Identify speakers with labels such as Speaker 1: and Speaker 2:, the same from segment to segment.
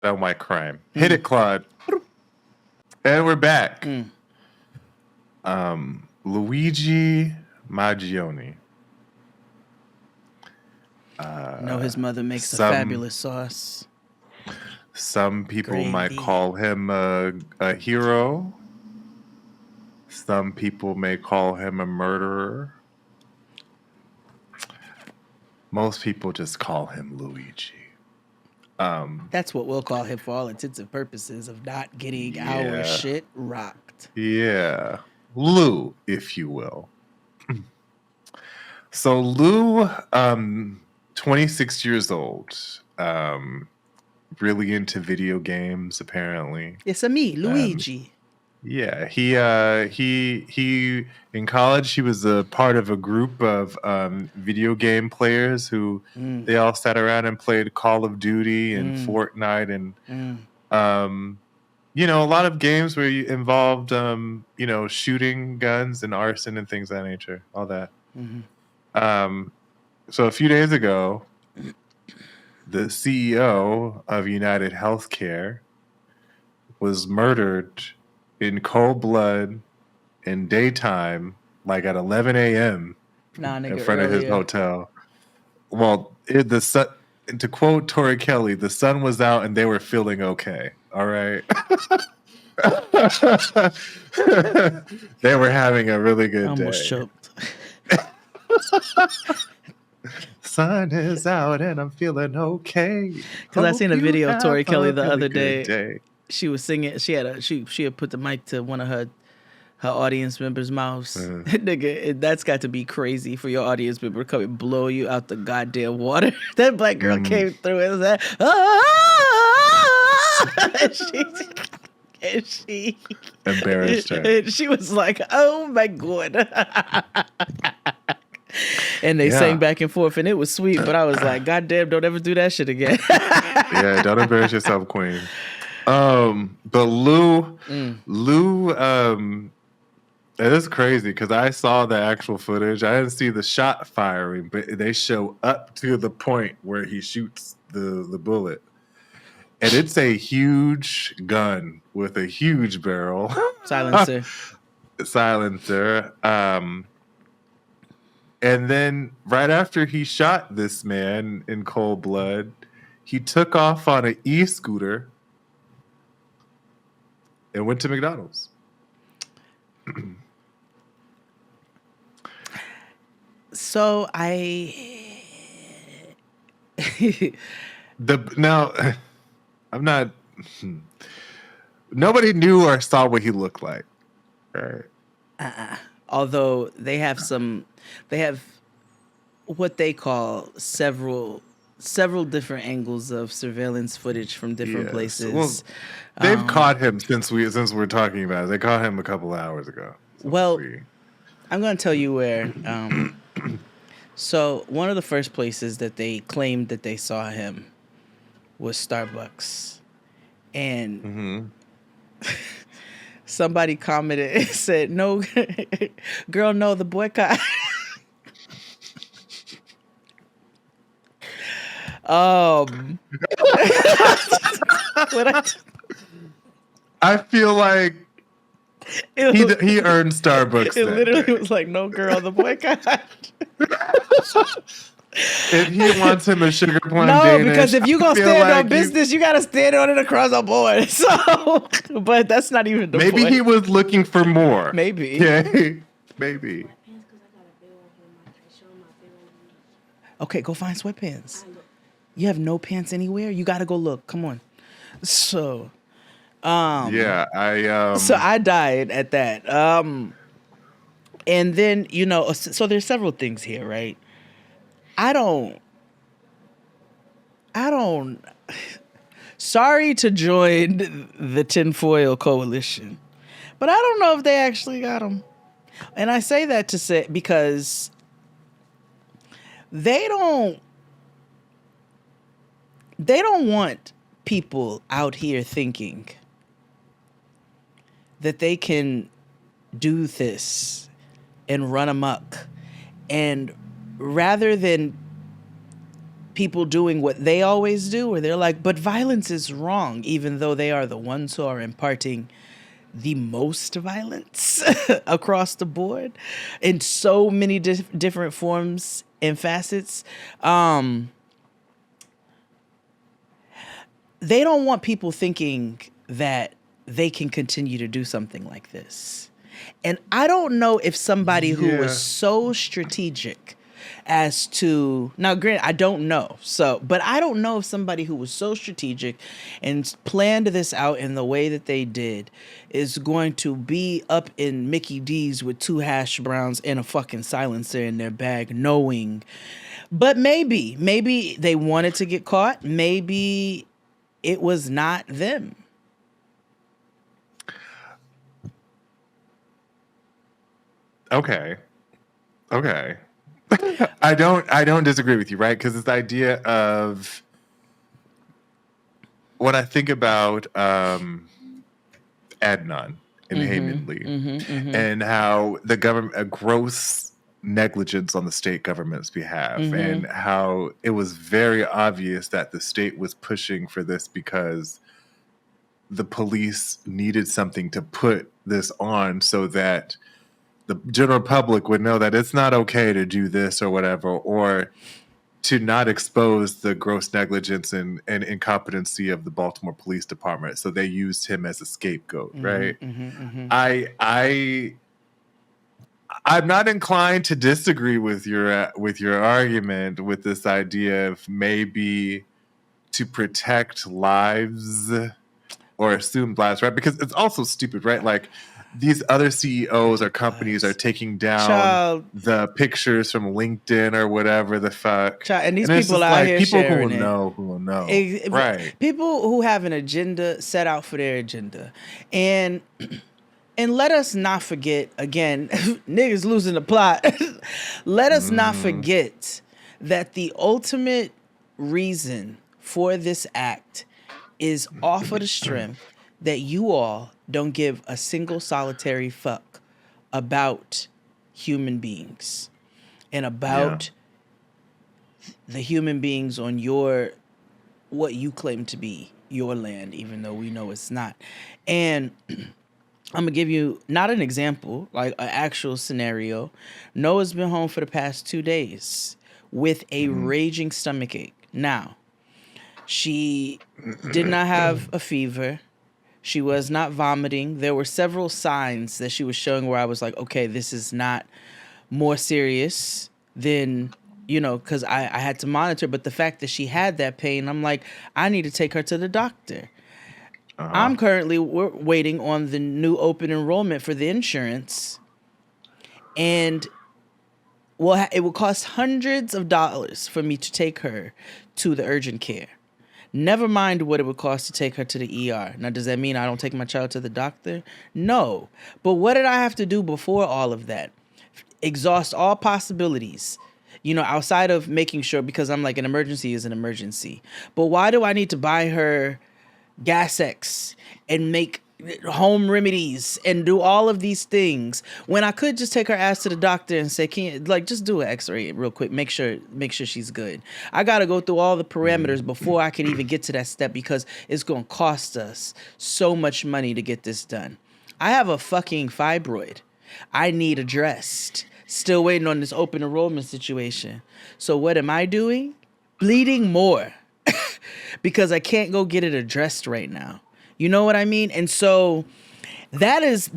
Speaker 1: That white crime. Hit it, Claude. And we're back. Luigi Mangione.
Speaker 2: know his mother makes a fabulous sauce.
Speaker 1: Some people might call him a hero. Some people may call him a murderer. Most people just call him Luigi.
Speaker 2: That's what we'll call him for all intents and purposes of not getting our shit rocked.
Speaker 1: Yeah. Lou, if you will. So Lou, 26 years old, really into video games, apparently.
Speaker 2: It's me, Luigi.
Speaker 1: Yeah, he in college he was a part of a group of video game players who they all sat around and played Call of Duty and Fortnite and you know, a lot of games where you involved you know, shooting guns and arson and things of that nature, all that. So a few days ago, the CEO of UnitedHealthcare was murdered in cold blood in daytime, like at 11 a.m. in front of his hotel. Well, to quote Tori Kelly, the sun was out and they were feeling okay. All right. They were having a really good day.
Speaker 2: Almost choked.
Speaker 1: Sun is out and I'm feeling okay.
Speaker 2: Because I seen a video of Tori Kelly the other day. She was singing. She had put the mic to one of her audience members' mouths. Nigga, that's got to be crazy for your audience member to come and blow you out the goddamn water. That black girl came through and was like, and she
Speaker 1: embarrassed her.
Speaker 2: And she was like, "Oh my god." And they sang back and forth, and it was sweet. But I was like, "God damn, don't ever do that shit again."
Speaker 1: Yeah, don't embarrass yourself, Queen. But Lou, it is crazy because I saw the actual footage. I didn't see the shot firing, but they show up to the point where he shoots the bullet, and it's a huge gun with a huge barrel,
Speaker 2: silencer.
Speaker 1: And then right after he shot this man in cold blood, he took off on an e-scooter and went to McDonald's.
Speaker 2: So
Speaker 1: I'm not. Nobody knew or saw what he looked like. Right.
Speaker 2: Although they have what they call several different angles of surveillance footage from different places.
Speaker 1: Well, they've caught him since we're talking about it. They caught him a couple of hours ago.
Speaker 2: I'm going to tell you where. So one of the first places that they claimed that they saw him was Starbucks, and somebody commented and said, "No, girl, no, the boycott."
Speaker 1: I feel like he earned Starbucks.
Speaker 2: It literally was like, "No, girl, the boycott."
Speaker 1: If he wants him a sugar plum
Speaker 2: Danish, because if you gonna stand on business, you gotta stand on it across the board. So, but that's not even the point.
Speaker 1: Maybe he was looking for more.
Speaker 2: Maybe.
Speaker 1: Yeah, maybe.
Speaker 2: Okay, go find sweatpants. You have no pants anywhere? You gotta go look. Come on. So, So I died at that. And then, you know, so there's several things here, right? I don't. Sorry to join the tinfoil coalition, but I don't know if they actually got him. And I say that to say because they don't want people out here thinking that they can do this and run amok. And rather than people doing what they always do, where they're like, but violence is wrong, even though they are the ones who are imparting the most violence across the board in so many different forms and facets. They don't want people thinking that they can continue to do something like this. And I don't know if somebody who was so strategic as to, now granted, I don't know. But I don't know if somebody who was so strategic and planned this out in the way that they did is going to be up in Mickey D's with 2 hash browns and a fucking silencer in their bag, knowing. But maybe they wanted to get caught. Maybe it was not them.
Speaker 1: Okay. I don't disagree with you, right? Because this idea of when I think about Adnan and Haymond Lee and how the government, a gross negligence on the state government's behalf, and how it was very obvious that the state was pushing for this because the police needed something to put this on so that the general public would know that it's not okay to do this or whatever, or to not expose the gross negligence and incompetency of the Baltimore Police Department. So they used him as a scapegoat, right? I'm not inclined to disagree with your argument with this idea of maybe to protect lives or assumed lives, right? Because it's also stupid, right? Like, these other CEOs or companies are taking down the pictures from LinkedIn or whatever the fuck.
Speaker 2: And these people out here
Speaker 1: people
Speaker 2: sharing
Speaker 1: who will know. Right.
Speaker 2: People who have an agenda set out for their agenda. And let us not forget, again, niggas losing the plot. Let us not forget that the ultimate reason for this act is off of the strength that you all don't give a single solitary fuck about human beings and about the human beings on what you claim to be your land, even though we know it's not. And I'm going to give you not an example, like an actual scenario. Noah's been home for the past 2 days with a raging stomachache. Now, she did not have a fever. She was not vomiting. There were several signs that she was showing where I was like, okay, this is not more serious than, because I had to monitor. But the fact that she had that pain, I'm like, I need to take her to the doctor. I'm currently waiting on the new open enrollment for the insurance. And, it will cost hundreds of dollars for me to take her to the urgent care. Never mind what it would cost to take her to the ER. Now, does that mean I don't take my child to the doctor? No. But what did I have to do before all of that? Exhaust all possibilities, outside of making sure, because I'm like, an emergency is an emergency. But why do I need to buy her Gas X and make home remedies and do all of these things when I could just take her ass to the doctor and say, can you, just do an x-ray real quick, make sure she's good. I got to go through all the parameters before I can even get to that step, because it's going to cost us so much money to get this done. I have a fucking fibroid I need addressed. Still waiting on this open enrollment situation. So what am I doing? Bleeding more because I can't go get it addressed right now. You know what I mean? And so Noah's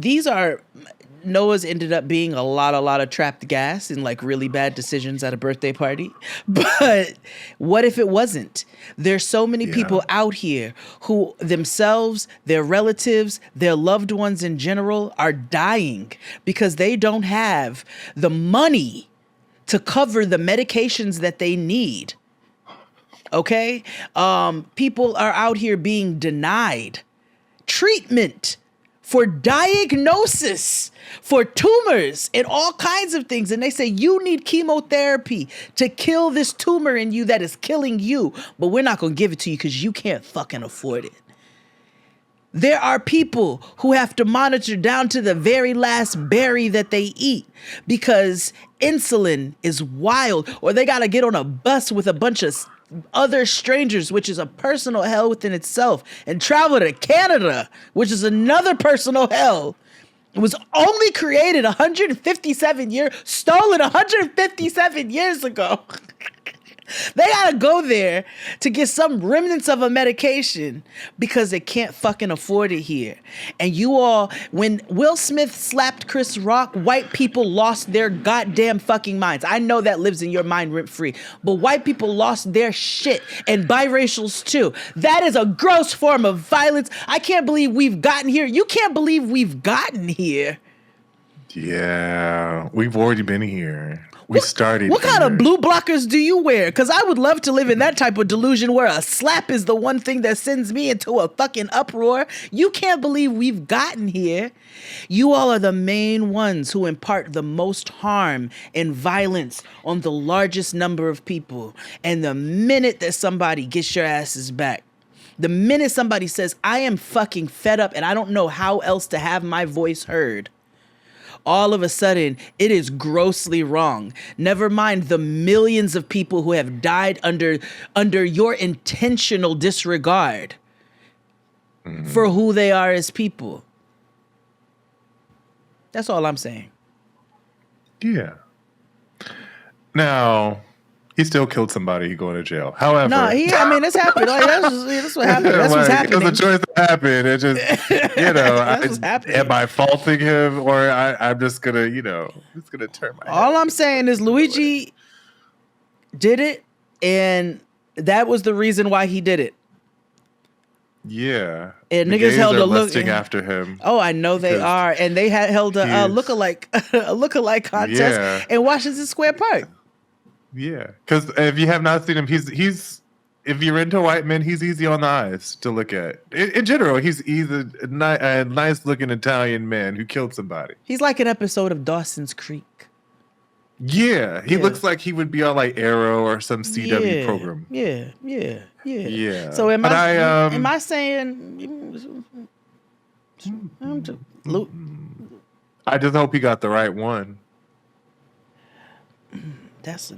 Speaker 2: ended up being a lot of trapped gas and really bad decisions at a birthday party. But what if it wasn't? There's so many people out here who themselves, their relatives, their loved ones in general are dying because they don't have the money to cover the medications that they need. Okay? People are out here being denied treatment for diagnosis for tumors and all kinds of things. And they say, you need chemotherapy to kill this tumor in you that is killing you, but we're not going to give it to you because you can't fucking afford it. There are people who have to monitor down to the very last berry that they eat because insulin is wild, or they got to get on a bus with a bunch of other strangers, which is a personal hell within itself, and travel to Canada, which is another personal hell. It was only created 157 years, stolen 157 years ago. They gotta go there to get some remnants of a medication because they can't fucking afford it here. And you all, when Will Smith slapped Chris Rock, white people lost their goddamn fucking minds. I know that lives in your mind rent free, but white people lost their shit, and biracials too. That is a gross form of violence. I can't believe we've gotten here. You can't believe we've gotten here.
Speaker 1: Yeah, we've already been here. Started.
Speaker 2: What kind of blue blockers do you wear? Because I would love to live in that type of delusion where a slap is the one thing that sends me into a fucking uproar. You can't believe we've gotten here. You all are the main ones who impart the most harm and violence on the largest number of people. And the minute that somebody gets your asses back, the minute somebody says, I am fucking fed up and I don't know how else to have my voice heard, all of a sudden, it is grossly wrong. Never mind the millions of people who have died under your intentional disregard for who they are as people. That's all I'm saying.
Speaker 1: Yeah. Now, he still killed somebody. He going to jail. However,
Speaker 2: no, it's happened. Like, that's what happened. That's what's happening.
Speaker 1: It was a choice that happened. It just, am I faulting him, or I'm just gonna, just gonna turn my.
Speaker 2: All I'm saying is Luigi did it, and that was the reason why he did it.
Speaker 1: Yeah,
Speaker 2: and niggas held a look
Speaker 1: after him.
Speaker 2: Oh, I know they are, and they held a lookalike contest in Washington Square Park.
Speaker 1: Yeah, because if you have not seen him, he's if you're into white men, he's easy on the eyes to look at. In general, he's a nice-looking Italian man who killed somebody. He's
Speaker 2: like an episode of Dawson's Creek.
Speaker 1: Yeah, he looks like he would be on like Arrow or some CW program.
Speaker 2: Yeah. So am I saying?
Speaker 1: I just hope he got the right one.
Speaker 2: That's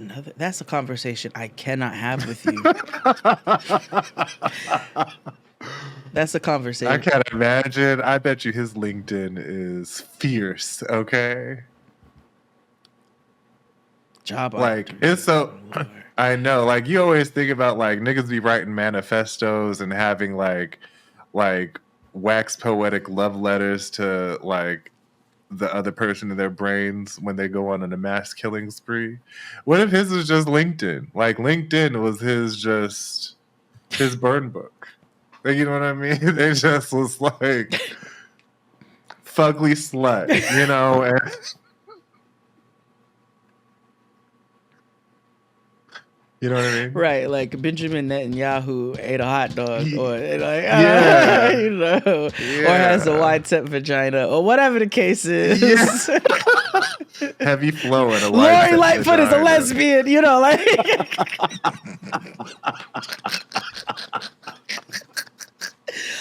Speaker 2: a conversation I cannot have with you. That's a conversation.
Speaker 1: I can't imagine. I bet you his LinkedIn is fierce, okay?
Speaker 2: Job
Speaker 1: like it's so I know, like you always think about like niggas be writing manifestos and having like wax poetic love letters to like the other person in their brains when they go on a mass killing spree. What if his was just LinkedIn? Like LinkedIn was his burn book. Like, you know what I mean? They just was like fugly slut, and you know what I mean?
Speaker 2: Right, like Benjamin Netanyahu ate a hot dog, or or has a wide tip vagina, or whatever the case is.
Speaker 1: Yeah. Heavy flow and a wide
Speaker 2: Lori Lightfoot is a lesbian, like.